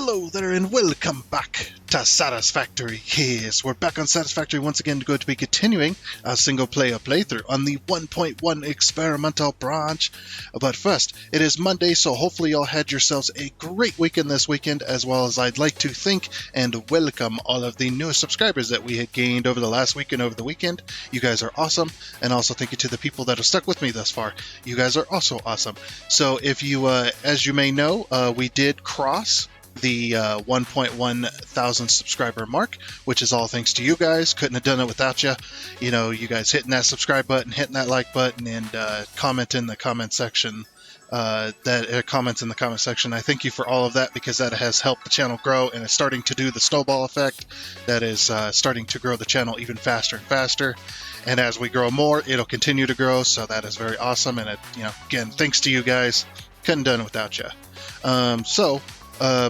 Hello there and welcome back to Satisfactory. Yes, we're back on Satisfactory once again, going to be continuing our single-player playthrough on the 1.1 experimental branch. But first, it is Monday, so hopefully y'all had yourselves a great weekend this weekend, as well as I'd like to thank and welcome all of the newest subscribers that we had gained over the last week and over the weekend. You guys are awesome, and also thank you to the people that have stuck with me thus far. You guys are also awesome. So if you, as you may know, we did cross the 1.1 thousand subscriber mark, which is all thanks to you guys. Couldn't have done it without you. You know, you guys hitting that subscribe button, hitting that like button, and comment in the comment section. Comments in the comment section. I thank you for all of that because that has helped the channel grow, and it's starting to do the snowball effect. That is starting to grow the channel even faster and faster. And as we grow more, it'll continue to grow. So that is very awesome. And again, thanks to you guys. Couldn't have done it without you.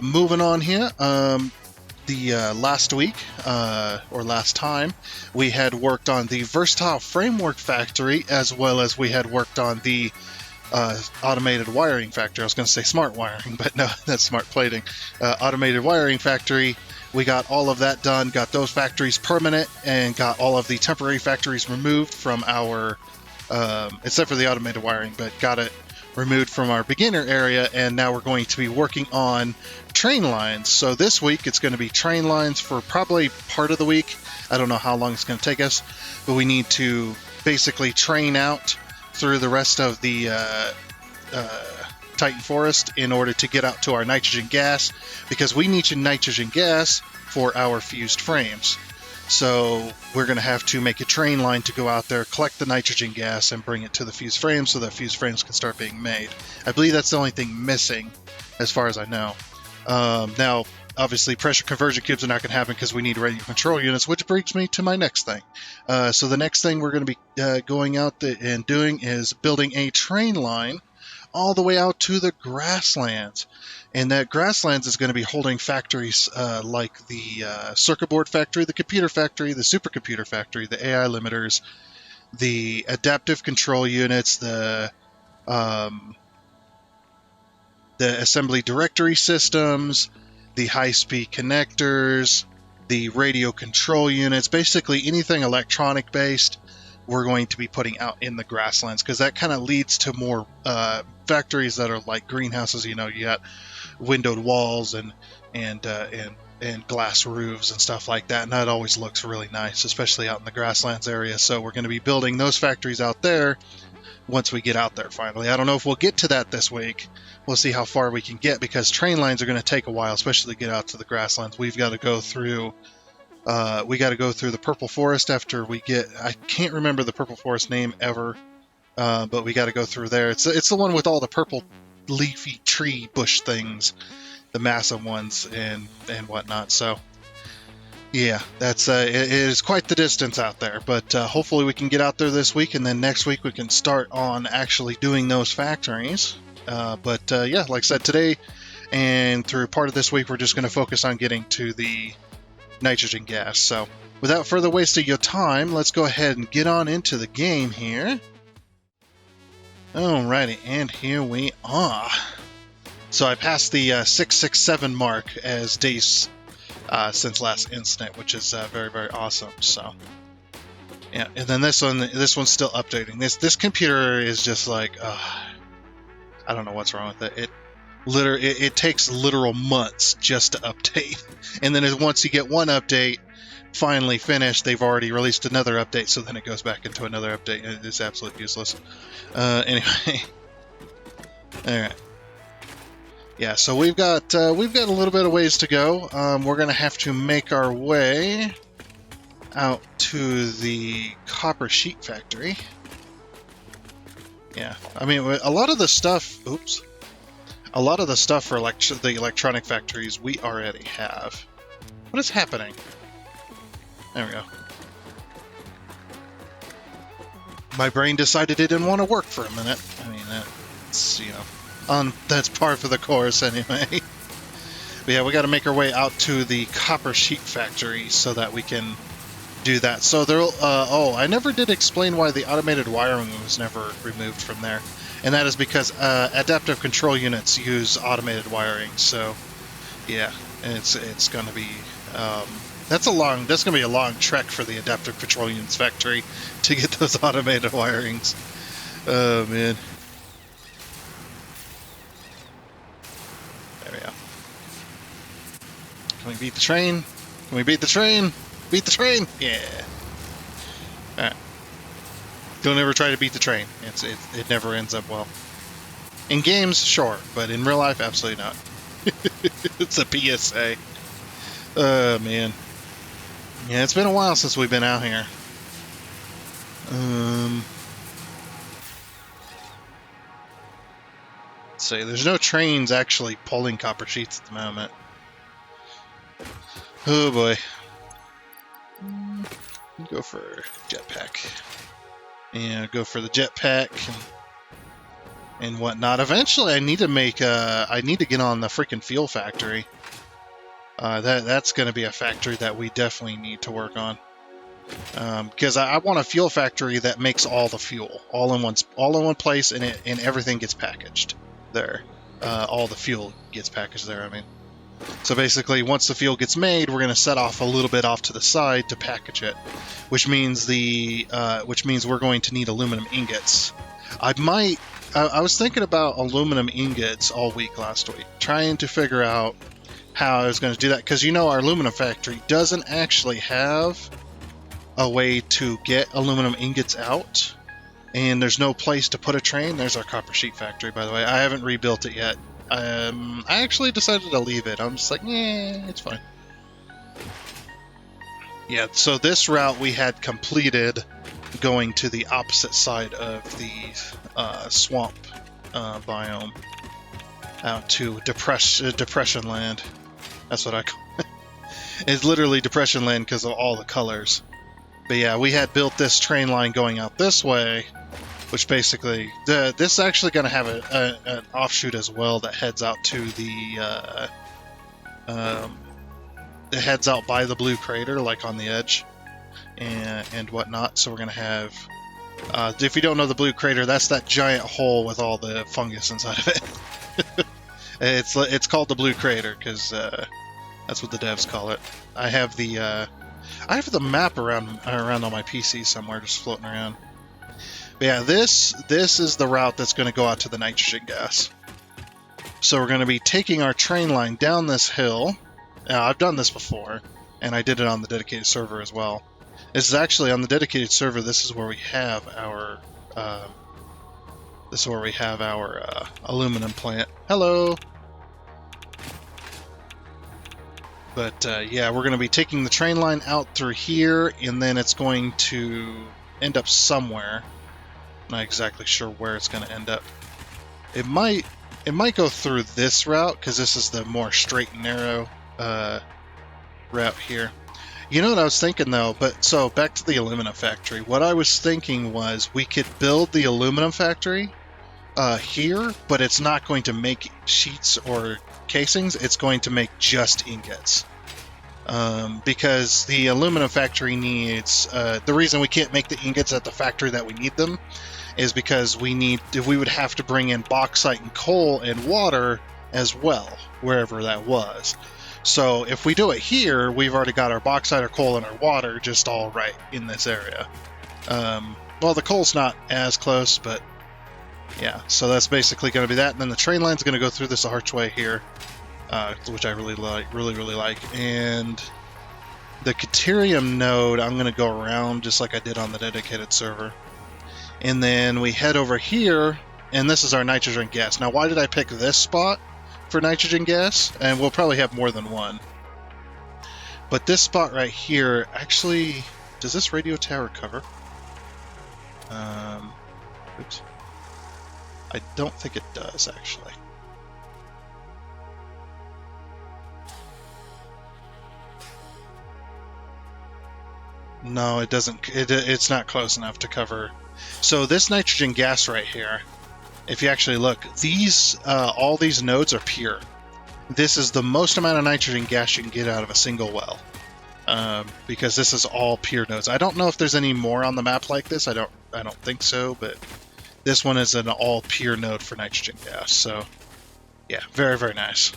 Moving on here, last week, or last time, we had worked on the Versatile Framework Factory, as well as we had worked on the Automated Wiring Factory. I was going to say Smart Wiring, but no, that's Smart Plating. Automated Wiring Factory, we got all of that done, got those factories permanent, and got all of the temporary factories removed from our, except for the Automated Wiring, but got it removed from our beginner area, and now we're going to be working on train lines. So this week it's going to be train lines for probably part of the week. I don't know how long it's going to take us, but we need to basically train out through the rest of the Titan Forest in order to get out to our nitrogen gas, because we need nitrogen gas for our fused frames. So we're going to have to make a train line to go out there, collect the nitrogen gas, and bring it to the fused frames so that fused frames can start being made. I believe that's the only thing missing, as far as I know. Now, obviously, pressure conversion cubes are not going to happen because we need radio control units, which brings me to my next thing. So the next thing we're going to be going out and doing is building a train line all the way out to the grasslands. And that grasslands is going to be holding factories like the circuit board factory, the computer factory, the supercomputer factory, the AI limiters, the adaptive control units, the assembly directory systems, the high-speed connectors, the radio control units, basically anything electronic based. We're going to be putting out in the grasslands, because that kind of leads to more factories that are like greenhouses. You know, you got windowed walls and glass roofs and stuff like that, and that always looks really nice, especially out in the grasslands area. So we're going to be building those factories out there once we get out there finally. I don't know if we'll get to that this week. We'll see how far we can get, because train lines are going to take a while, especially to get out to the grasslands. We've got to go through the purple forest after we get, I can't remember the purple forest name ever, but we got to go through there. It's the one with all the purple leafy tree bush things, the massive ones and whatnot. So yeah, that's it is quite the distance out there, but hopefully we can get out there this week, and then next week we can start on actually doing those factories. Yeah, like I said, today and through part of this week we're just going to focus on getting to the nitrogen gas. So without further wasting your time, let's go ahead and get on into the game here. Alrighty, and here we are. So I passed the 667 mark as days since last incident, which is very, very awesome. So yeah, and then this one's still updating. This computer is just like, I don't know what's wrong with it. It takes literal months just to update, and then once you get one update finally finished, they've already released another update, so then it goes back into another update. It's absolutely useless. Anyway, all right. Yeah, so we've got a little bit of ways to go. We're gonna have to make our way out to the copper sheet factory. Yeah, I mean, a lot of the stuff for the electronic factories we already have. What is happening? There we go. My brain decided it didn't want to work for a minute. I mean, that's, that's par for the course anyway. But yeah, we got to make our way out to the copper sheet factory so that we can do that. So there'll, I never did explain why the automated wiring was never removed from there. And that is because adaptive control units use automated wiring. So Yeah, it's gonna be that's gonna be a long trek for the Adaptive Petroleum Factory to get those automated wirings. Oh man. There we go. Can we beat the train? Can we beat the train? Beat the train! Yeah. Alright. Don't ever try to beat the train. It never ends up well. In games, sure, but in real life, absolutely not. It's a PSA. Oh man. Yeah, it's been a while since we've been out here. Let's see, there's no trains actually pulling copper sheets at the moment. Oh boy. Go for jetpack. And go for the jetpack and whatnot. Eventually I need to make I need to get on the freaking fuel factory. That's going to be a factory that we definitely need to work on. Because I want a fuel factory that makes all the fuel all in one place, and everything gets packaged there. All the fuel gets packaged there. I mean, so basically, once the fuel gets made, we're going to set off a little bit off to the side to package it, which means we're going to need aluminum ingots. I was thinking about aluminum ingots all week last week, trying to figure out how I was going to do that, because you know our aluminum factory doesn't actually have a way to get aluminum ingots out, and there's no place to put a train. There's our copper sheet factory, by the way. I haven't rebuilt it yet. I actually decided to leave it. I'm just like, yeah, it's fine. Yeah, so this route we had completed going to the opposite side of the swamp biome out to depression land. That's what I call it. It's literally depression land because of all the colors. But yeah, we had built this train line going out this way, which basically this is actually going to have an offshoot as well that heads out to the it heads out by the blue crater, like on the edge and whatnot. So we're going to have if you don't know the blue crater, that's that giant hole with all the fungus inside of it. It's called the blue crater because that's what the devs call it. I have the map around on my PC somewhere, just floating around. But yeah, this is the route that's going to go out to the nitrogen gas. So we're going to be taking our train line down this hill. Now, I've done this before, and I did it on the dedicated server as well. This is actually on the dedicated server. This is where we have our aluminum plant. Hello. But yeah, we're going to be taking the train line out through here, and then it's going to end up somewhere. Not exactly sure where it's going to end up. It might go through this route because this is the more straight and narrow route here. You know what I was thinking though? So back to the aluminum factory. What I was thinking was we could build the aluminum factory here, but it's not going to make sheets or casings. It's going to make just ingots. Because the aluminum factory needs the reason we can't make the ingots at the factory that we need them is because we would have to bring in bauxite and coal and water as well, wherever that was. So if we do it here, we've already got our bauxite, our coal, and our water just all right in this area. Well, the coal's not as close, but yeah, so that's basically going to be that. And then the train line's going to go through this archway here, which I really like. And the Caterium node, I'm going to go around just like I did on the dedicated server. And then we head over here, and this is our nitrogen gas. Now, why did I pick this spot for nitrogen gas? And we'll probably have more than one. But this spot right here, actually, does this radio tower cover? Oops. I don't think it does, actually. No, it doesn't. It's not close enough to cover. So this nitrogen gas right here, if you actually look, all these nodes are pure. This is the most amount of nitrogen gas you can get out of a single well, because this is all pure nodes. I don't know if there's any more on the map like this. I don't think so, but this one is an all pure node for nitrogen gas. So yeah, very, very nice.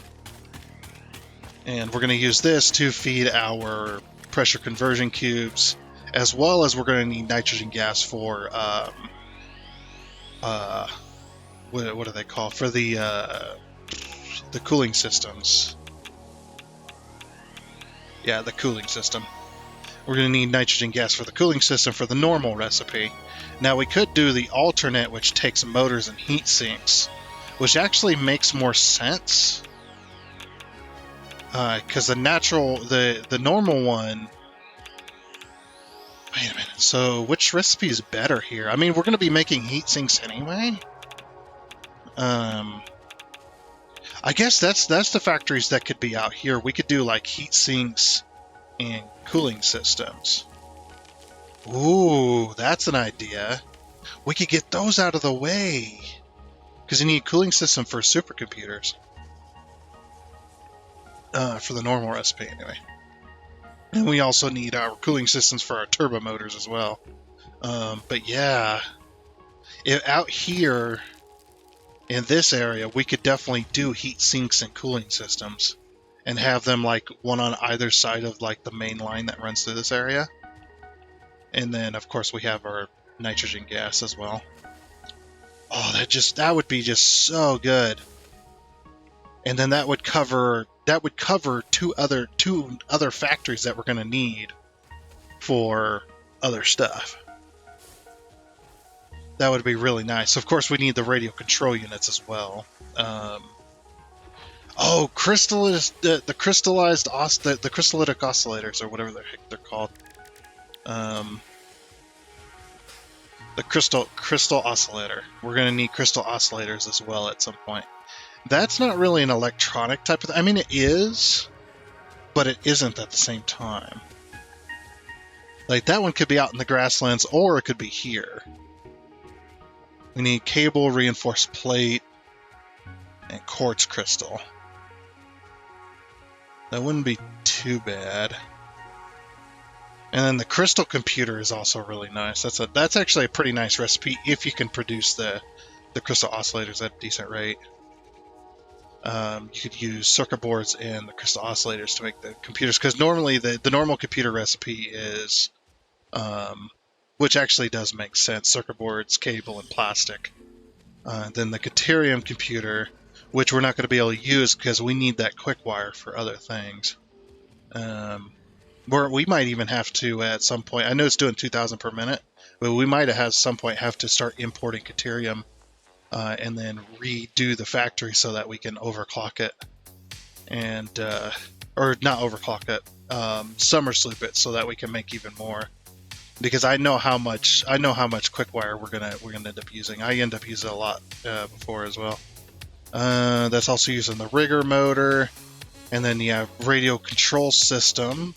And we're going to use this to feed our pressure conversion cubes, as well as we're going to need nitrogen gas for, what do they call, for the cooling systems. Yeah, the cooling system. We're going to need nitrogen gas for the cooling system for the normal recipe. Now we could do the alternate, which takes motors and heat sinks, which actually makes more sense. Because the normal one... Wait a minute, so which recipe is better here? I mean, we're going to be making heat sinks anyway. I guess that's the factories that could be out here. We could do like heat sinks and cooling systems. Ooh, that's an idea. We could get those out of the way. Because you need a cooling system for supercomputers. For the normal recipe, anyway. And we also need our cooling systems for our turbo motors as well. But yeah, out here in this area, we could definitely do heat sinks and cooling systems. And have them like one on either side of like the main line that runs through this area. And then, of course, we have our nitrogen gas as well. Oh, that would be just so good. And then that would cover two other factories that we're going to need for other stuff. That would be really nice. Of course, we need the radio control units as well. Oh, the crystallitic oscillators, or whatever the heck they're called. The crystal oscillator. We're going to need crystal oscillators as well at some point. That's not really an electronic type of thing. I mean, it is, but it isn't at the same time. Like, that one could be out in the grasslands, or it could be here. We need cable, reinforced plate, and quartz crystal. That wouldn't be too bad. And then the crystal computer is also really nice. That's actually a pretty nice recipe if you can produce the crystal oscillators at a decent rate. You could use circuit boards and the crystal oscillators to make the computers, because normally the normal computer recipe is, which actually does make sense, circuit boards, cable, and plastic. Then the Caterium computer, which we're not going to be able to use because we need that quick wire for other things. We might even have to at some point, I know it's doing 2,000 per minute, but we might at some point have to start importing Caterium and then redo the factory so that we can overclock it. And, or not overclock it, summer sleep it so that we can make even more. Because I know how much quick wire we're gonna end up using. I end up using a lot before as well. That's also using the rigger motor, and then you have radio control system,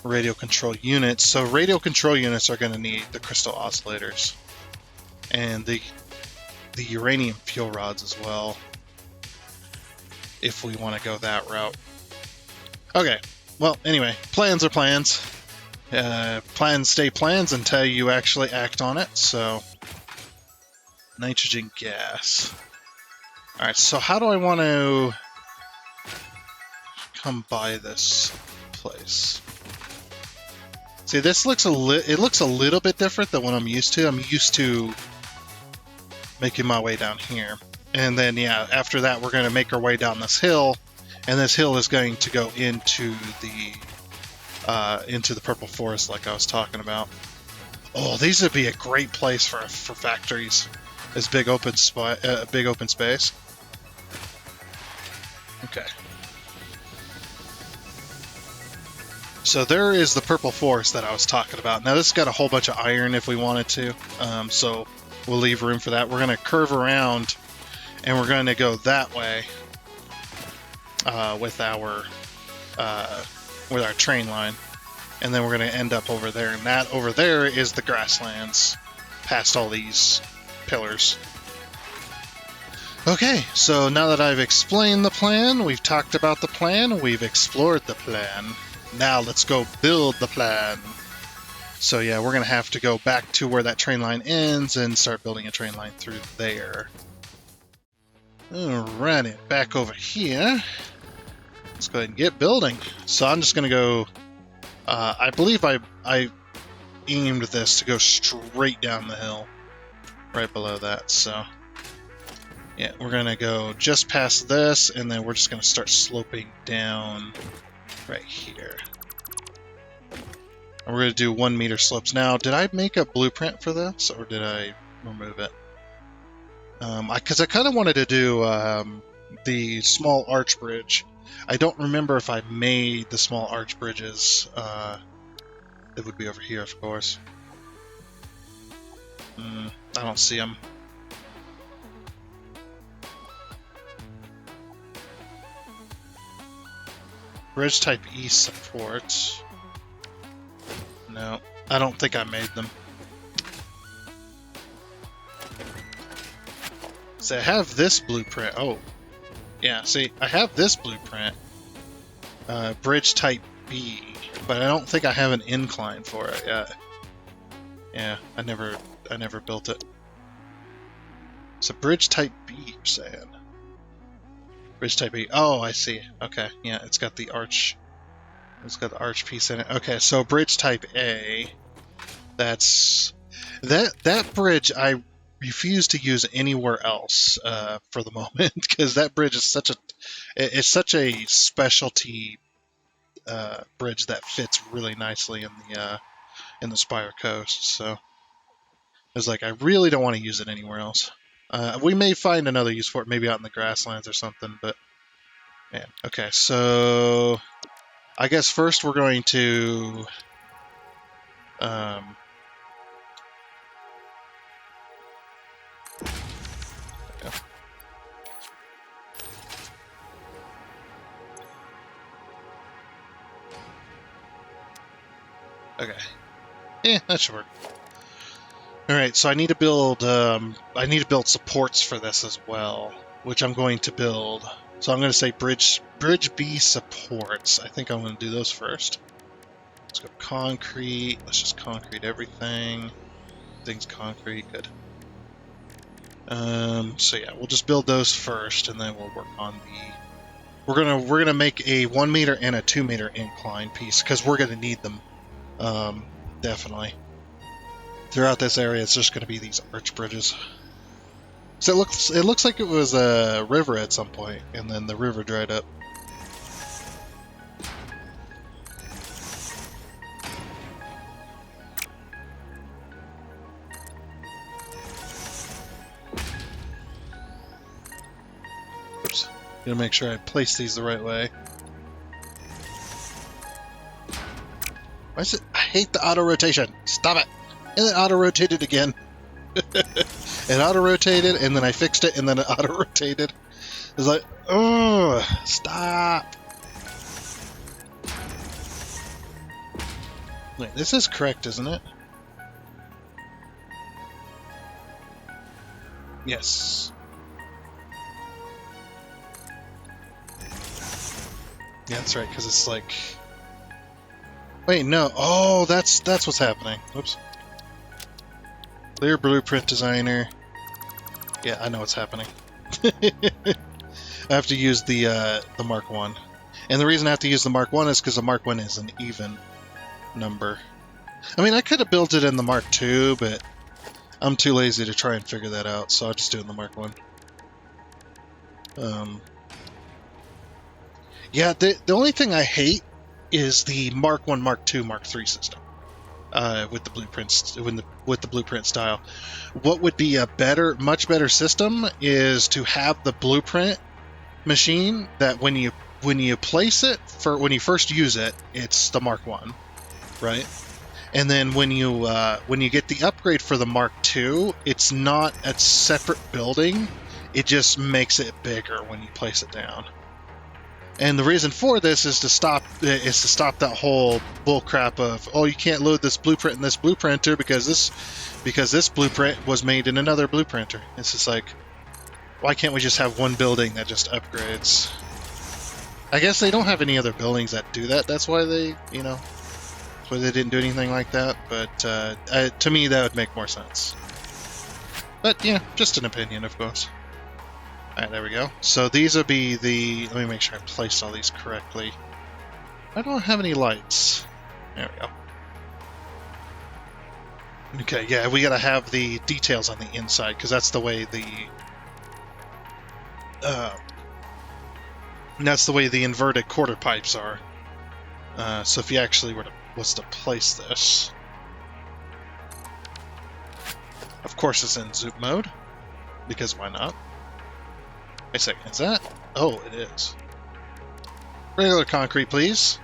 radio control units. So radio control units are going to need the crystal oscillators and the uranium fuel rods as well, if we want to go that route. Okay, well, anyway, plans are plans. Plans stay plans until you actually act on it. So, nitrogen gas. Alright, so how do I want to come by this place? See, this looks a little bit different than what I'm used to. I'm used to making my way down here. And then, yeah, after that, we're going to make our way down this hill. And this hill is going to go into the purple forest like I was talking about. Oh, these would be a great place for factories. This big open space. Okay. So there is the purple forest that I was talking about. Now this has got a whole bunch of iron if we wanted to. So we'll leave room for that. We're going to curve around and we're going to go that way with our train line. And then we're going to end up over there. And that over there is the grasslands past all these pillars. Okay, so now that I've explained the plan, we've talked about the plan, we've explored the plan. Now let's go build the plan. So yeah, we're going to have to go back to where that train line ends and start building a train line through there. Alrighty, back over here. let's go ahead and get building. So I'm just going to go, I believe I aimed this to go straight down the hill, right below that, so yeah, we're going to go just past this, and then we're just going to start sloping down right here. And we're going to do 1 meter slopes. Now, did I make a blueprint for this, or did I remove it? Because I kind of wanted to do the small arch bridge. I don't remember if I made the small arch bridges. It would be over here, of course. I don't see them. Bridge type E supports. No, I don't think I made them. So I have this blueprint. Oh, yeah, see, I have this blueprint. Bridge type B, but I don't think I have an incline for it yet. Yeah, I never built it. So bridge type B, you're saying? Bridge type B. Oh, I see. Okay, yeah, it's got the arch. It's got the arch piece in it. Okay, so bridge type A. That's that bridge. I refuse to use anywhere else for the moment because that bridge is such a specialty bridge that fits really nicely in the Spire Coast. So it's like I really don't want to use it anywhere else. We may find another use for it, maybe out in the grasslands or something. But yeah, okay. So I guess first we're going to okay. Yeah, that should work. All right, so I need to build supports for this as well, which I'm going to build. So I'm going to say bridge B supports. I think I'm going to do those first. Let's go concrete. Let's just concrete everything. Things concrete, good. So yeah, we'll just build those first, and then we'll work on the. We're gonna make a 1 meter and a 2 meter incline piece because we're gonna need them. Definitely. Throughout this area, it's just going to be these arch bridges. So it looks like it was a river at some point, and then the river dried up. Oops. Gotta make sure I place these the right way. Why is it? I hate the auto rotation. Stop it. And then auto-rotated again. It auto-rotated, and then I fixed it, and then it auto-rotated. It's like, oh, stop. Wait, this is correct, isn't it? Yes. Yeah, that's right, because it's like... Wait, no. Oh, that's what's happening. Whoops. Clear blueprint designer. Yeah, I know what's happening. I have to use the Mark 1. And the reason I have to use the Mark 1 is because the Mark 1 is an even number. I mean, I could have built it in the Mark 2, but I'm too lazy to try and figure that out, so I'll just do it in the Mark 1. Yeah, the only thing I hate is the Mark 1, Mark 2, Mark 3 system. With the blueprints, with the blueprint style, what would be a much better system is to have the blueprint machine that when you place it when you first use it, it's the Mark 1, right? And then when you get the upgrade for the Mark 2, it's not a separate building; it just makes it bigger when you place it down. And the reason for this is to stop that whole bullcrap of, oh, you can't load this blueprint in this blueprinter because this blueprint was made in another blueprinter. It's just like, why can't we just have one building that just upgrades? I guess they don't have any other buildings that do that. That's why they didn't do anything like that. But to me, that would make more sense. But yeah, just an opinion, of course. Alright, there we go. So these will be the... Let me make sure I placed all these correctly. I don't have any lights. There we go. Okay, yeah, we gotta have the details on the inside, because that's the way the... that's the way the inverted quarter pipes are. So if you actually was to place this... Of course it's in zoop mode, because why not? Wait a second, is that? Oh, it is. Regular concrete, please.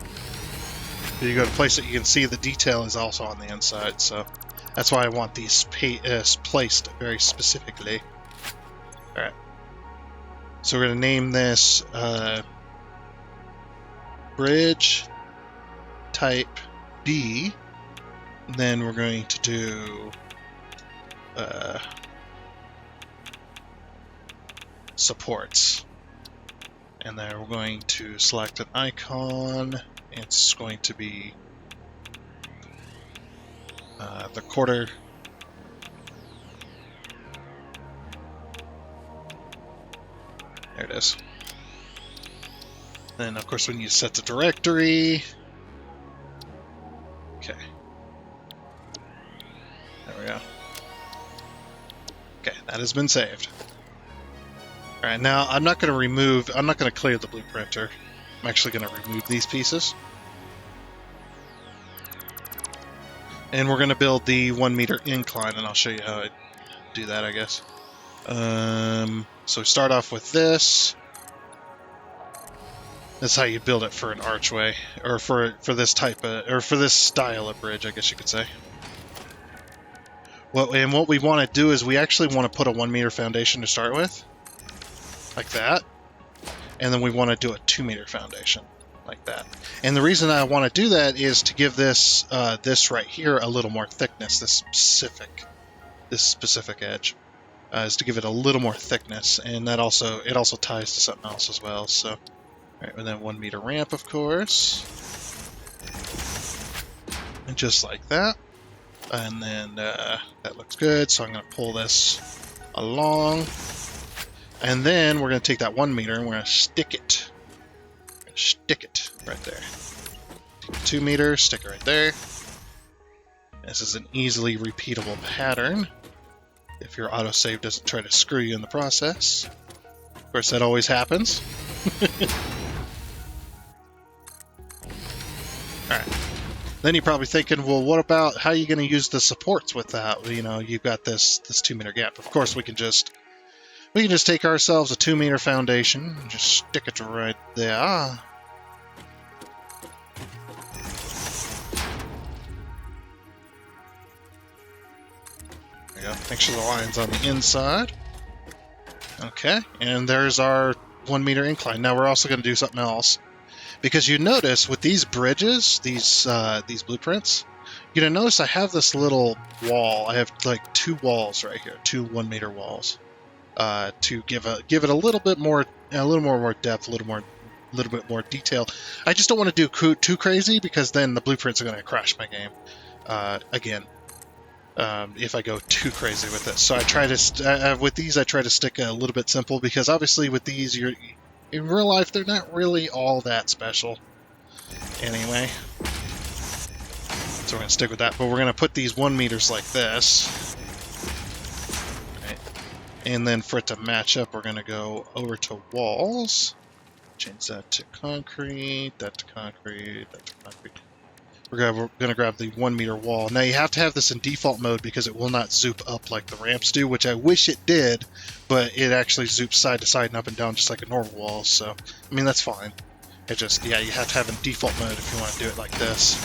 If you go to place it, you can see the detail is also on the inside, so that's why I want these placed very specifically. Alright. So we're going to name this Bridge Type B. And then we're going to do supports. And then we're going to select an icon. It's going to be the quarter. There it is. Then, of course, we need to set the directory. Okay. There we go. Okay, that has been saved. Alright, now I'm not going to clear the blueprinter. I'm actually going to remove these pieces. And we're going to build the 1 meter incline, and I'll show you how I do that, I guess. So we start off with this. That's how you build it for an archway, or for this type of, or for this style of bridge, I guess you could say. And what we want to do is we actually want to put a 1 meter foundation to start with, like that, and then we want to do a 2 meter foundation, like that. And the reason I want to do that is to give this this right here a little more thickness. This specific edge is to give it a little more thickness, and that also ties to something else as well. So. Alright, and then 1 meter ramp, of course. And just like that. And then that looks good, so I'm going to pull this along. And then we're going to take that 1 meter and we're going to stick it. Stick it right there. Take 2 meters, stick it right there. This is an easily repeatable pattern, if your autosave doesn't try to screw you in the process. Of course, that always happens. Alright. Then you're probably thinking, well, what about how are you going to use the supports with that? You know, you've got this 2 meter gap. Of course, we can just take ourselves a 2 meter foundation and just stick it right there. There we go. Make sure the line's on the inside. Okay, and there's our 1 meter incline. Now we're also going to do something else. Because you notice with these bridges, these blueprints, you're gonna notice I have this little wall. I have like 2 walls right here, 2 1 meter walls, to give it a little bit more depth, a little bit more detail. I just don't want to do too crazy because then the blueprints are gonna crash my game again. If I go too crazy with it, so I try to with these I try to stick a little bit simple because obviously with these in real life, they're not really all that special. Anyway. So we're going to stick with that. But we're going to put these 1 meters like this. Right. And then for it to match up, we're going to go over to walls. Change that to concrete, that to concrete, that to concrete. We're going to grab the 1 meter wall. Now you have to have this in default mode because it will not zoop up like the ramps do, which I wish it did, but it actually zoops side to side and up and down just like a normal wall, so, I mean, that's fine. It just, yeah, you have to have it in default mode if you want to do it like this.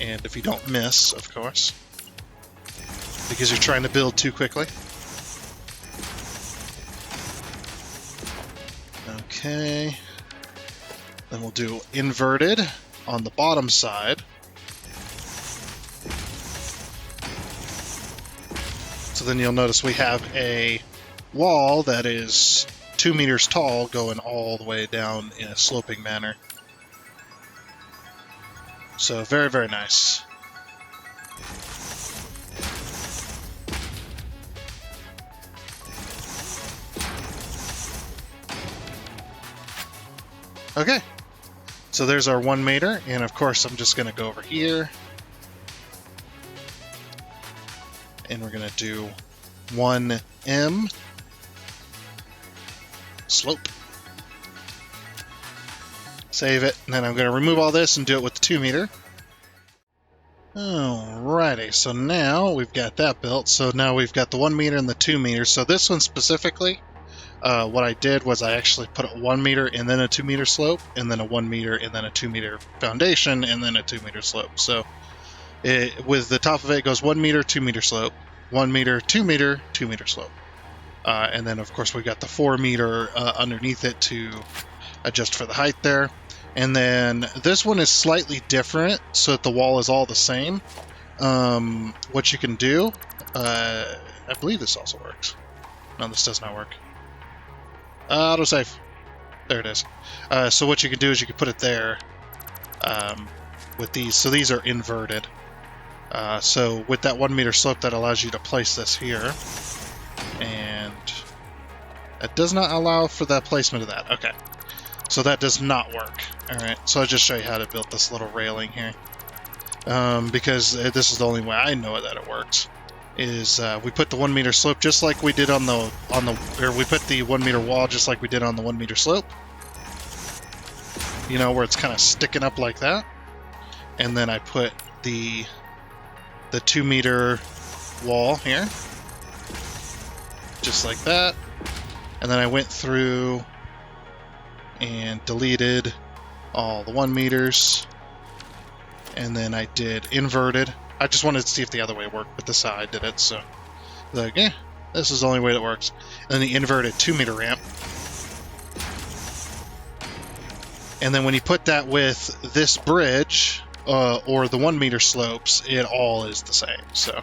And if you don't miss, of course, because you're trying to build too quickly. Okay. Then we'll do inverted on the bottom side. So then you'll notice we have a wall that is 2 meters tall going all the way down in a sloping manner. So very, very nice. Okay, so there's our 1 meter, and of course I'm just going to go over here, and we're going to do 1m slope. Save it, and then I'm going to remove all this and do it with the 2 meter. Alrighty, so now we've got that built. So now we've got the 1 meter and the 2 meters. So this one specifically, what I did was I actually put a 1 meter and then a 2 meter slope, and then a 1 meter and then a 2 meter foundation, and then a 2 meter slope. So with the top of it goes 1 meter, 2 meter slope, 1 meter, 2 meter, 2 meter slope. And then of course we got the 4 meter underneath it to adjust for the height there. And then this one is slightly different, so that the wall is all the same. What you can do, I believe this also works. No, this does not work. Autosave. There it is. So what you can do is you can put it there with these. So these are inverted. So with that 1 meter slope, that allows you to place this here. And it does not allow for that placement of that. Okay. So that does not work. Alright, so I'll just show you how to build this little railing here. Because this is the only way I know that it works. Is we put the 1 meter slope just like we did or we put the 1 meter wall just like we did on the 1 meter slope. You know, where it's kind of sticking up like that. And then I put the 2 meter wall here. Just like that. And then I went through and deleted all the 1 meters, and then I did inverted. I just wanted to see if the other way worked, but this is how I did it, so like, this is the only way that works. And then the inverted 2 meter ramp, and then when you put that with this bridge or the 1 meter slopes, it all is the same. So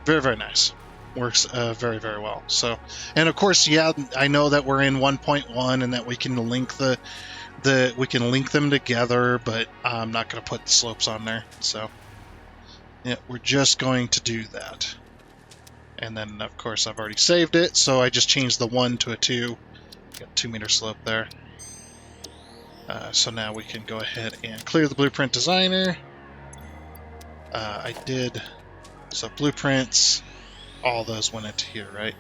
very, very nice. Works very, very well. So, and of course, yeah, I know that we're in 1.1 and that we can link we can link them together, but I'm not going to put the slopes on there. So, yeah, we're just going to do that. And then, of course, I've already saved it, so I just changed the 1 to a 2. Got 2 meter slope there. So now we can go ahead and clear the blueprint designer. I did so blueprints. All those went into here, right?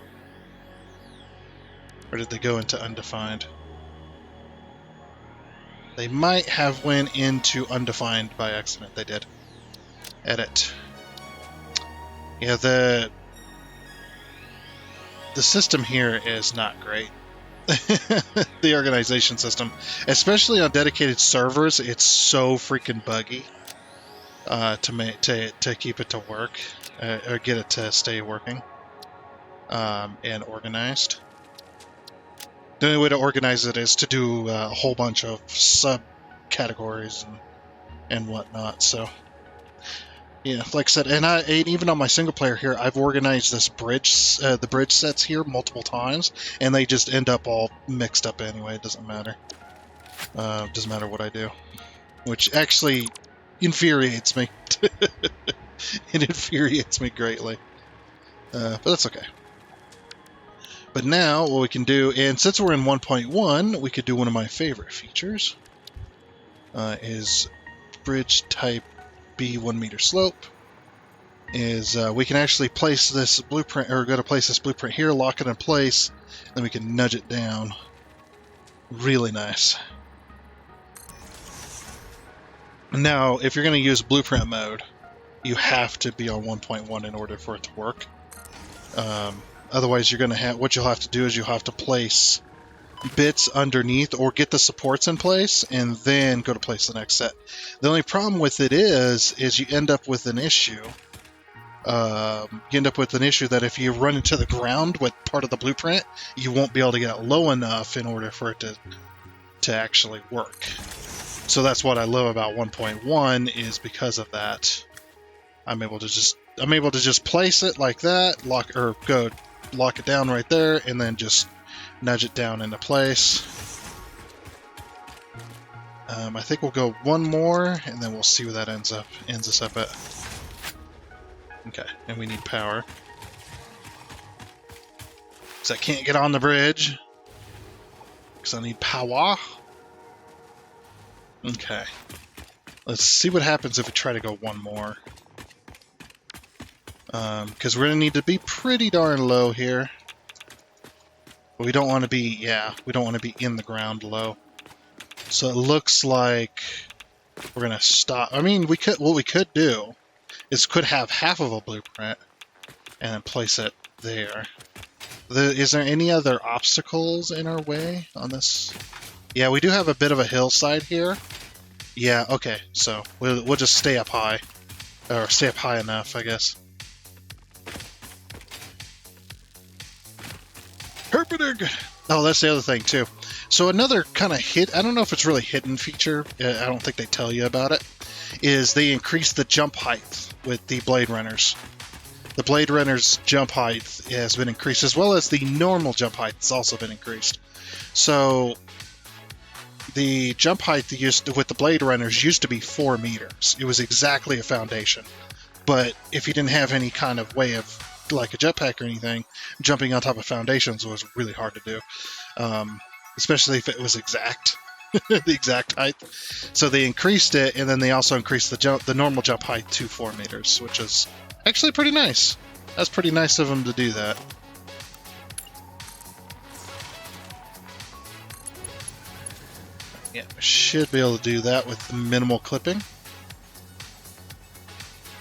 Or did they go into undefined? They might have went into undefined by accident. They did. Edit. Yeah, the system here is not great. The organization system, especially on dedicated servers, it's so freaking buggy to keep it to work. Or get it to stay working and organized. The only way to organize it is to do a whole bunch of subcategories and whatnot. So, yeah, like I said, and even on my single player here, I've organized this bridge, the bridge sets here multiple times, and they just end up all mixed up anyway. It doesn't matter. Doesn't matter what I do, which actually infuriates me. It infuriates me greatly. But that's okay. But now what we can do, and since we're in 1.1, we could do one of my favorite features, is bridge type B 1 meter slope. Is we can actually place this blueprint, or go to place this blueprint here, lock it in place, then we can nudge it down. Really nice. Now, if you're going to use blueprint mode, you have to be on 1.1 in order for it to work. Otherwise, you're going to have, what you'll have to do is you'll have to place bits underneath or get the supports in place and then go to place the next set. The only problem with it is you end up with an issue. You end up with an issue that if you run into the ground with part of the blueprint, you won't be able to get it low enough in order for it to actually work. So that's what I love about 1.1 is because of that. I'm able to just place it like that, lock it down right there, and then just nudge it down into place. I think we'll go one more, and then we'll see where that ends us up at. Okay, and we need power. Because I can't get on the bridge. Because I need power. Okay. Let's see what happens if we try to go one more. Because we're going to need to be pretty darn low here. But we don't want to be, we don't want to be in the ground low. So it looks like we're going to stop. I mean, what we could do is could have half of a blueprint and then place it there. Is there any other obstacles in our way on this? Yeah, we do have a bit of a hillside here. Yeah, okay, so we'll just stay up high. Or stay up high enough, I guess. Herpening! Oh, that's the other thing, too. So another kind of I don't know if it's really hidden feature, I don't think they tell you about it, is they increase the jump height with the Blade Runners. The Blade Runner's jump height has been increased, as well as the normal jump height has also been increased. So the jump height with the Blade Runners used to be 4 meters. It was exactly a foundation. But if you didn't have any kind of way of, like a jetpack or anything, jumping on top of foundations was really hard to do. Especially if it was exact. The exact height. So they increased it, and then they also increased the normal jump height to 4 meters, which is actually pretty nice. That's pretty nice of them to do that. Yeah, should be able to do that with minimal clipping.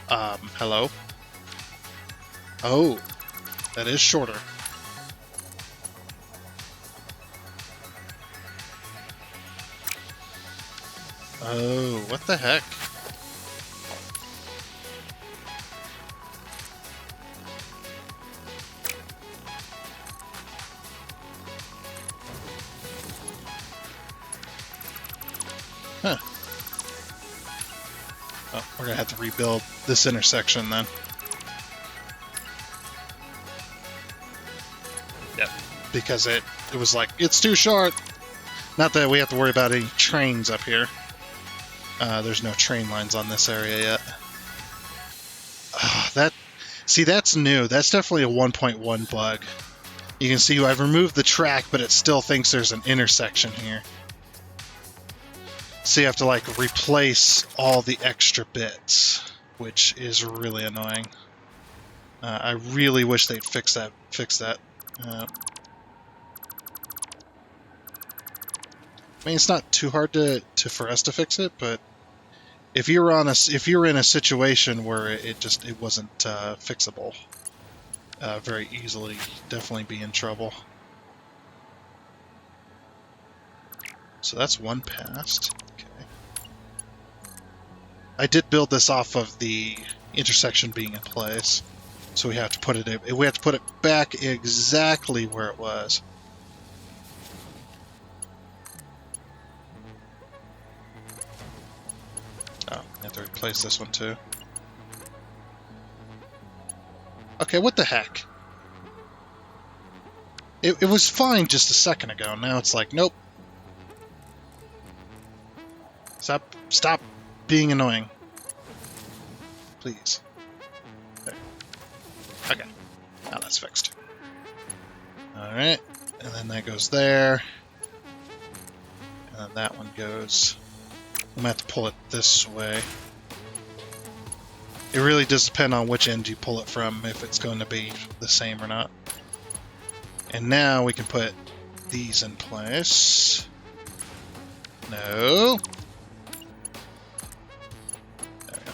Hello? Oh, that is shorter. Oh, what the heck? Huh. Oh, we're gonna have to rebuild this intersection then. Yep. Because it was like, it's too short! Not that we have to worry about any trains up here. There's no train lines on this area yet. See, that's new. That's definitely a 1.1 bug. You can see I've removed the track, but it still thinks there's an intersection here. So you have to, like, replace all the extra bits, which is really annoying. I really wish they'd fix that. I mean, it's not too hard for us to fix it, but if you're in a situation where it wasn't fixable very easily, you'd definitely be in trouble. So that's one past. Okay. I did build this off of the intersection being in place, so we have to put it back exactly where it was. Oh, I have to replace this one too. Okay, what the heck? It was fine just a second ago. Now it's like, nope. Stop being annoying. Please. There. Okay. Now that's fixed. Alright. And then that goes there. And then that one goes... I'm going to have to pull it this way. It really does depend on which end you pull it from, if it's going to be the same or not. And now we can put these in place. No. There we go.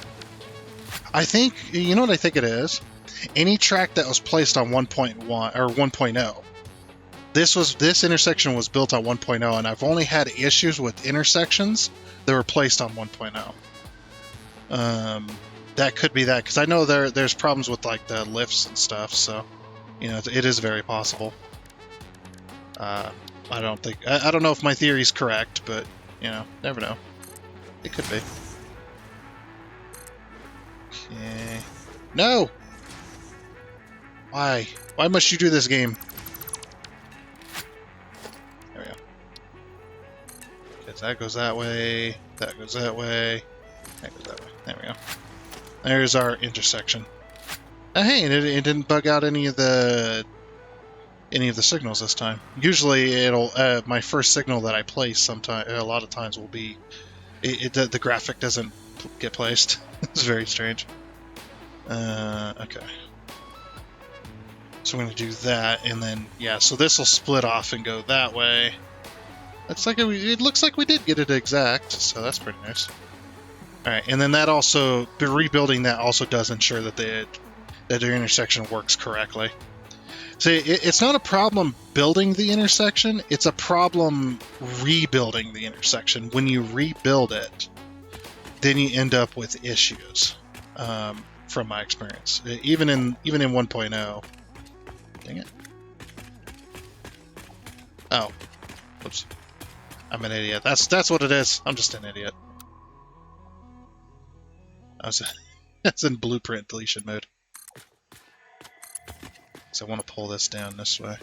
I think, you know what I think it is? Any track that was placed on 1.1 or 1.0. This intersection was built on 1.0, and I've only had issues with intersections that were placed on 1.0. That could be that, because I know there's problems with like the lifts and stuff, so you know it is very possible. I don't know if my theory is correct, but you know, never know. It could be. Okay. No. Why? Why must you do this game? There we go. Because that goes that way. That goes that way. That goes that way. There we go. There's our intersection. Hey, it didn't bug out any of the signals this time. Usually, it'll my first signal that I place a lot of times will be The graphic doesn't get placed. It's very strange. Okay. So I'm going to do that, and then, yeah, so this will split off and go that way. It looks like we did get it exact, so that's pretty nice. Alright, and then that also, rebuilding that also does ensure that their intersection works correctly. See, it's not a problem building the intersection, it's a problem rebuilding the intersection. When you rebuild it, then you end up with issues, from my experience. Even in 1.0. Dang it. Oh. Whoops. I'm an idiot. That's what it is. I'm just an idiot. That's in blueprint deletion mode. So I want to pull this down this way.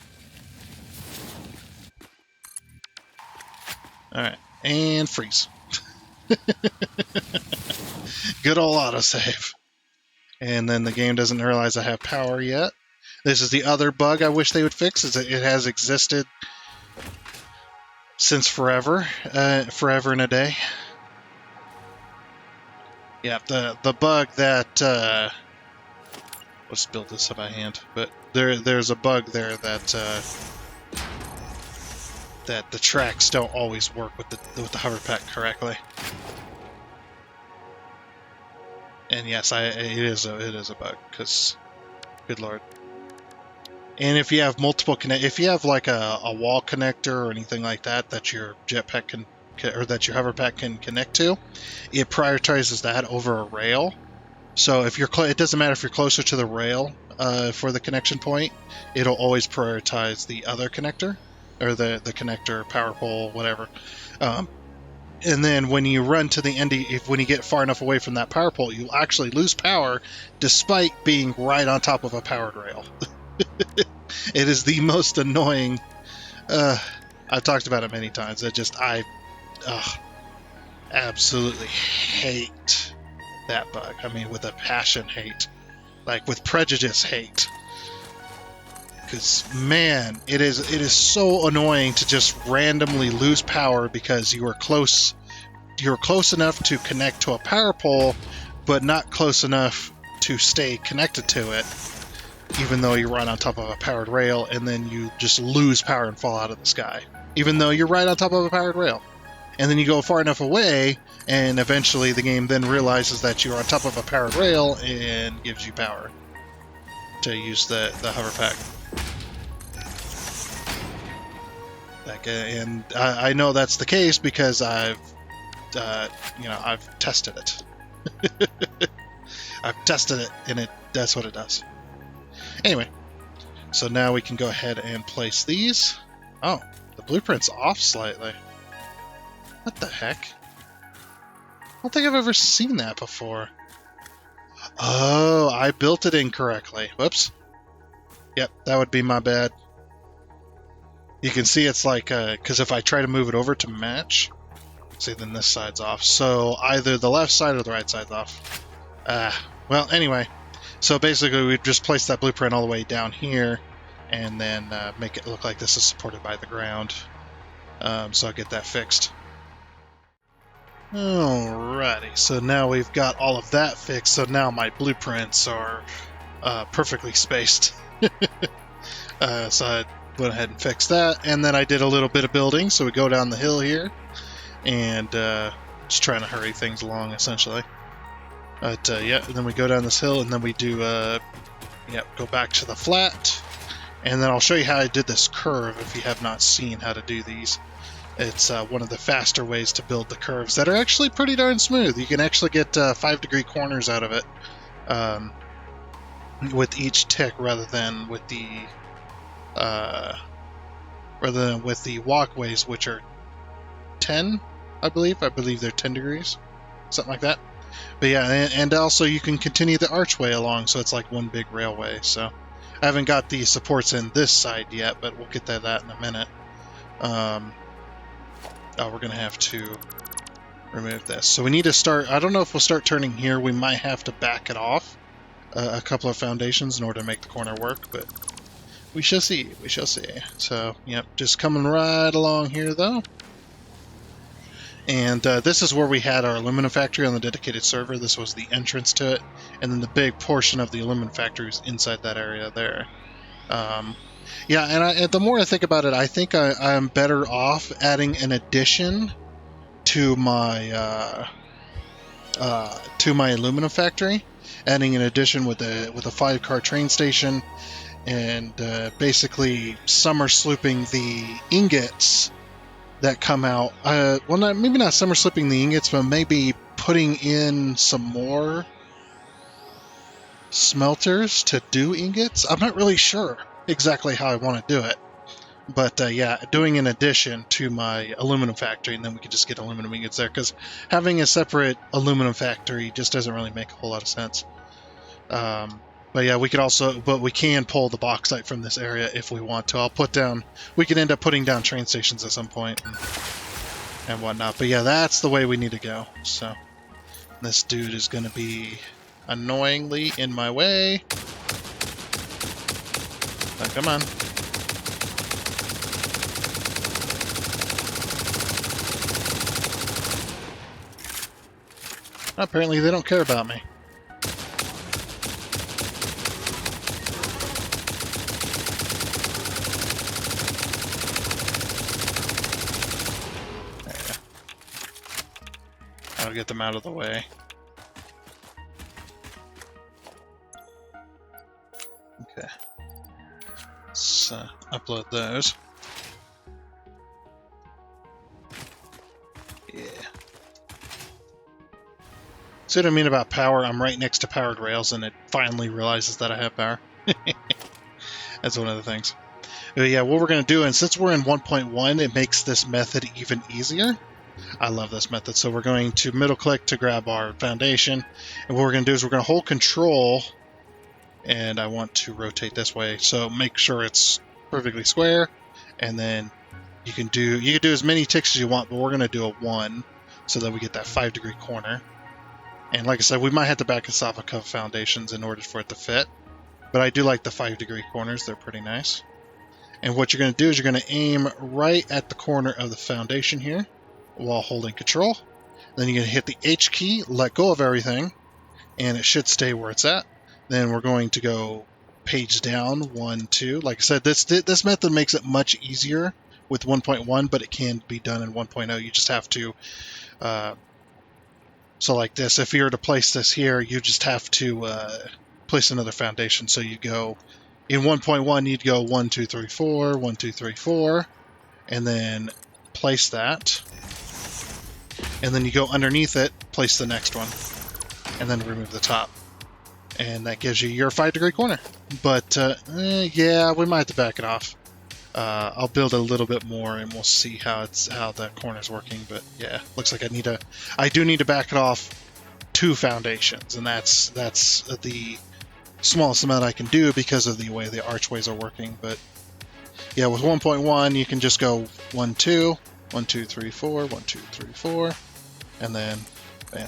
Alright. And freeze. Good old autosave. And then the game doesn't realize I have power yet. This is the other bug I wish they would fix, is that it has existed since forever. Forever and a day. Yeah, the bug that... let's build this by hand. But there's a bug there that that the tracks don't always work with the hover pack correctly. And yes, it is a bug, because good lord. And if you have multiple if you have like a wall connector or anything like that that your jetpack can, or that your hover pack can connect to, it prioritizes that over a rail. So if you're it doesn't matter if you're closer to the rail for the connection point, it'll always prioritize the other connector, or the connector, power pole, whatever. And then when you run to the end, when you get far enough away from that power pole, you'll actually lose power despite being right on top of a powered rail. It is the most annoying. I've talked about it many times. I absolutely hate that bug. I mean, with a passion hate. Like, with prejudice hate. Because, man, it is so annoying to just randomly lose power because you were close enough to connect to a power pole, but not close enough to stay connected to it, even though you're right on top of a powered rail, and then you just lose power and fall out of the sky, even though you're right on top of a powered rail. And then you go far enough away, and eventually the game then realizes that you're on top of a powered rail and gives you power to use the hover pack. And I know that's the case because I've tested it. I've tested it, and that's what it does. Anyway, so now we can go ahead and place these. Oh, the blueprint's off slightly. What the heck? I don't think I've ever seen that before. Oh, I built it incorrectly. Whoops. Yep, that would be my bad. You can see it's like, because if I try to move it over to match, see, then this side's off. So either the left side or the right side's off. Well, anyway. So basically, we just place that blueprint all the way down here, and then make it look like this is supported by the ground. So I'll get that fixed. Alrighty, so now we've got all of that fixed, so now my blueprints are perfectly spaced. So I went ahead and fixed that, and then I did a little bit of building, so we go down the hill here, and just trying to hurry things along, essentially. But yeah, and then we go down this hill, and then we do, go back to the flat, and then I'll show you how I did this curve if you have not seen how to do these. It's one of the faster ways to build the curves that are actually pretty darn smooth. You can actually get 5-degree corners out of it with each tick, rather than with the walkways, which are 10, I believe. I believe they're 10 degrees, something like that. But yeah, and also you can continue the archway along, so it's like one big railway. So I haven't got the supports in this side yet, but we'll get to that in a minute. We're going to have to remove this. So we need to start, I don't know if we'll start turning here. We might have to back it off a couple of foundations in order to make the corner work, but we shall see. We shall see. So, yep, just coming right along here, though. And this is where we had our aluminum factory on the dedicated server. This was the entrance to it, and then the big portion of the aluminum factory is inside that area there. Yeah, and the more I think about it, I think I'm better off adding an addition to my aluminum factory, adding an addition with a 5-car train station, and basically summer slooping the ingots that come out. Well, maybe not summer slipping the ingots, but maybe putting in some more smelters to do ingots. I'm not really sure exactly how I want to do it. But yeah, doing an addition to my aluminum factory, and then we can just get aluminum ingots there, because having a separate aluminum factory just doesn't really make a whole lot of sense. But yeah, we can pull the bauxite from this area if we want to. We can end up putting down train stations at some point and whatnot. But yeah, that's the way we need to go. So this dude is going to be annoyingly in my way. Oh, come on. Apparently they don't care about me. There you go. I'll get them out of the way. Okay. Let's upload those. Yeah. See what I mean about power? I'm right next to powered rails, and it finally realizes that I have power. That's one of the things. But yeah, what we're going to do, and since we're in 1.1, it makes this method even easier. I love this method. So we're going to middle click to grab our foundation, and what we're going to do is we're going to hold control, and I want to rotate this way. So make sure it's perfectly square, and then you can do as many ticks as you want, but we're going to do a 1 so that we get that 5-degree corner. And like I said, we might have to back this off a couple foundations in order for it to fit. But I do like the 5-degree corners. They're pretty nice. And what you're going to do is you're going to aim right at the corner of the foundation here while holding control. Then you're going to hit the H key, let go of everything, and it should stay where it's at. Then we're going to go page down, 1, 2. Like I said, this method makes it much easier with 1.1, but it can be done in 1.0. You just have to... So like this, if you were to place this here, you just have to place another foundation. So you go, in 1.1, you'd go 1, 2, 3, 4, 1, 2, 3, 4, and then place that. And then you go underneath it, place the next one, and then remove the top. And that gives you your 5-degree corner. But yeah, we might have to back it off. I'll build a little bit more, and we'll see how the corner's working. But yeah, looks like I do need to back it off 2 foundations, and that's the smallest amount I can do because of the way the archways are working. But yeah, with 1.1, you can just go 1, 2, 1, 2, 3, 4, 1, 2, 3, 4, and then bam.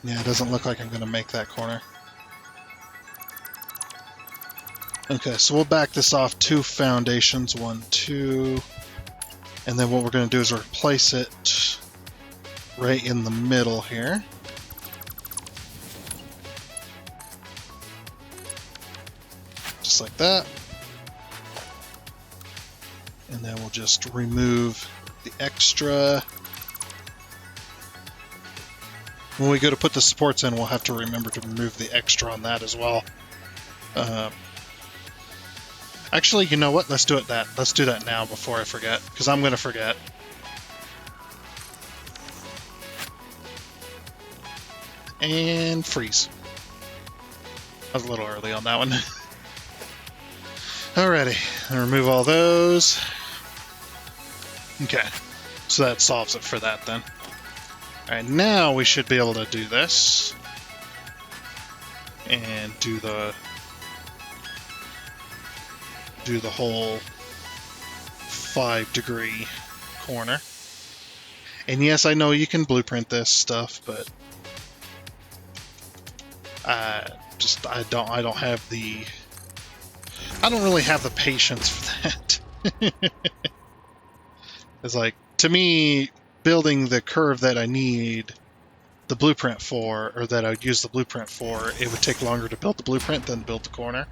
Yeah, it doesn't look like I'm going to make that corner. Okay, so we'll back this off 2 foundations, 1, 2, and then what we're going to do is replace it right in the middle here. Just like that. And then we'll just remove the extra. When we go to put the supports in, we'll have to remember to remove the extra on that as well. Actually, you know what? Let's do that now before I forget, because I'm going to forget. And freeze. I was a little early on that one. Alrighty, and remove all those. Okay, so that solves it for that then. Alright, now we should be able to do this. And do the whole 5-degree corner. And yes, I know you can blueprint this stuff, but I don't have the I don't really have the patience for that. It's like, to me, building the curve that I need the blueprint for, or that I would use the blueprint for, it would take longer to build the blueprint than build the corner.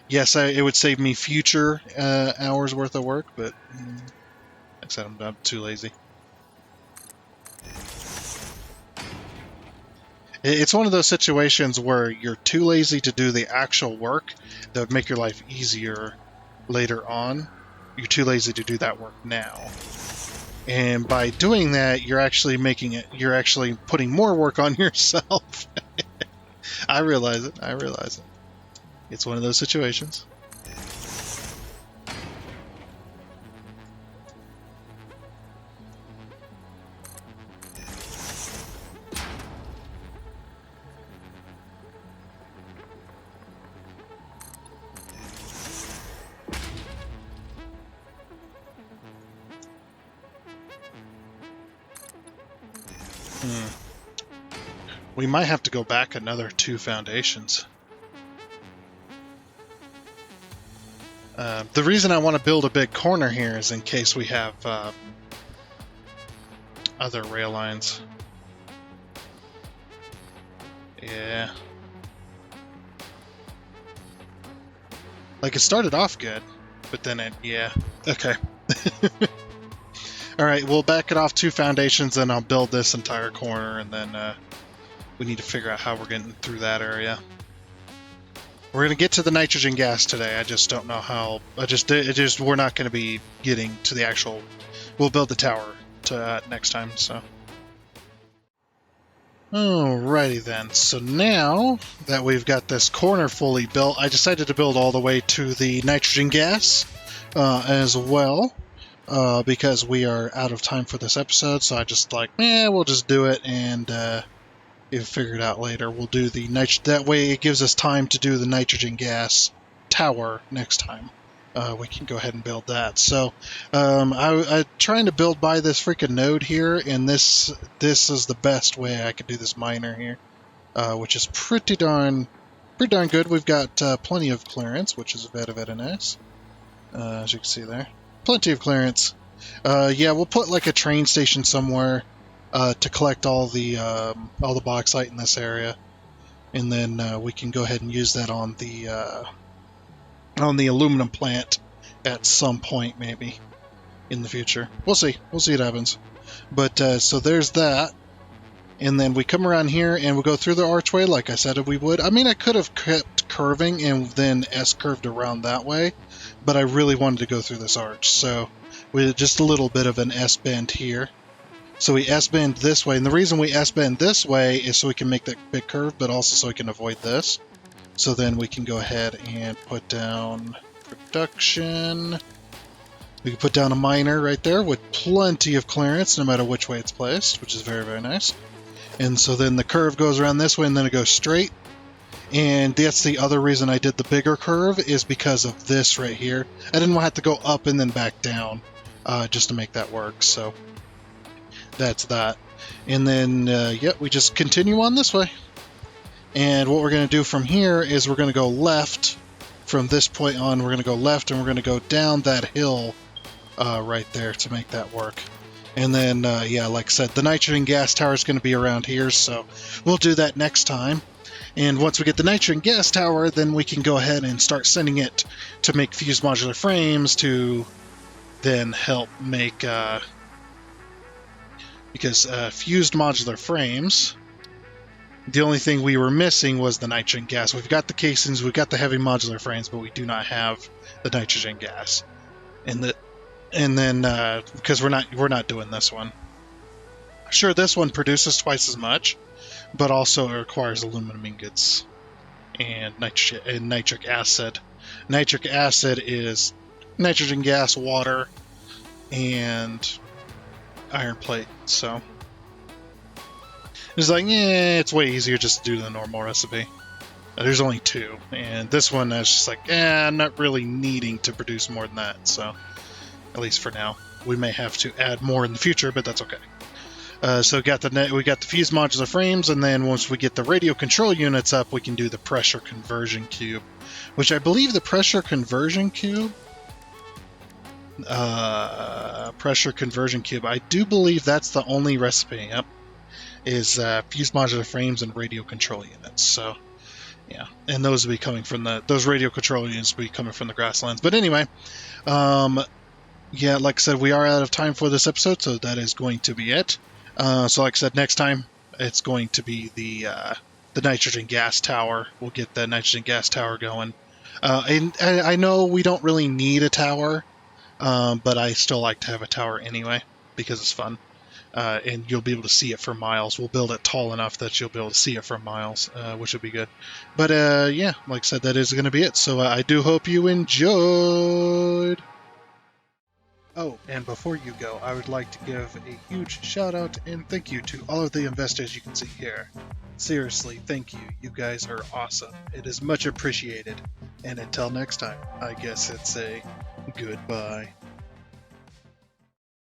Yes, it would save me future hours worth of work, but like I said, I'm too lazy. It's one of those situations where you're too lazy to do the actual work that would make your life easier later on. You're too lazy to do that work now. And by doing that, you're actually putting more work on yourself. I realize it. It's one of those situations. We might have to go back another 2 foundations. The reason I want to build a big corner here is in case we have other rail lines. Yeah. Like, it started off good, but then yeah. Okay. Alright, we'll back it off 2 foundations, and I'll build this entire corner, and then we need to figure out how we're getting through that area. We're going to get to the nitrogen gas today. I just don't know how. We're not going to be getting to the actual. We'll build the tower to next time. So. Alrighty then. So now that we've got this corner fully built, I decided to build all the way to the nitrogen gas as well, because we are out of time for this episode. So I just we'll just do it and. If figured out later, we'll do the that way it gives us time to do the nitrogen gas tower next time. We can go ahead and build that. So I'm trying to build by this freaking node here, and this is the best way I could do this miner here, which is pretty darn good. We've got plenty of clearance, which is very nice. As you can see there, plenty of clearance. Yeah, we'll put like a train station somewhere. To collect all the bauxite in this area, and then we can go ahead and use that on the aluminum plant at some point, maybe in the future. We'll see what happens. But so there's that, and then we come around here and we go through the archway like I said we would. I mean, I could have kept curving and then S-curved around that way, but I really wanted to go through this arch, so with just a little bit of an S-bend here. So we S-bend this way, and the reason we S-bend this way is so we can make that big curve, but also so we can avoid this. So then we can go ahead and put down production. We can put down a miner right there with plenty of clearance, no matter which way it's placed, which is very nice. And so then the curve goes around this way, and then it goes straight. And that's the other reason I did the bigger curve, is because of this right here. I didn't want to have to go up and then back down just to make that work, so... That's that. And then, we just continue on this way. And what we're going to do from here is we're going to go left. From this point on, we're going to go left, and we're going to go down that hill right there to make that work. And then, like I said, the nitrogen gas tower is going to be around here, so we'll do that next time. And once we get the nitrogen gas tower, then we can go ahead and start sending it to make fused modular frames to then help make... Because fused modular frames, the only thing we were missing was the nitrogen gas. We've got the casings, we've got the heavy modular frames, but we do not have the nitrogen gas. And then because we're not doing this one. Sure, this one produces twice as much, but also it requires aluminum ingots and nitric acid. Nitric acid is nitrogen gas, water, and iron plate, so it's it's way easier just to do the normal recipe. There's only 2, and this one is just I'm not really needing to produce more than that, so at least for now. We may have to add more in the future, but that's okay. So we got the fused modular frames, and then once we get the radio control units up, we can do the pressure conversion cube, which I believe the pressure conversion cube. I do believe that's the only recipe. Yep, is fused modular frames and radio control units. So yeah, and those will be coming from those radio control units will be coming from the grasslands. But anyway, yeah, like I said, we are out of time for this episode, so that is going to be it. So like I said, next time it's going to be the nitrogen gas tower. We'll get the nitrogen gas tower going. And I know we don't really need a tower, but I still like to have a tower anyway because it's fun. And you'll be able to see it for miles. We'll build it tall enough that you'll be able to see it for miles, which would be good. But yeah, like I said, that is going to be it. So I do hope you enjoyed. Oh, and before you go, I would like to give a huge shout out and thank you to all of the investors you can see here. Seriously, thank you. You guys are awesome. It is much appreciated. And until next time, I guess it's a goodbye.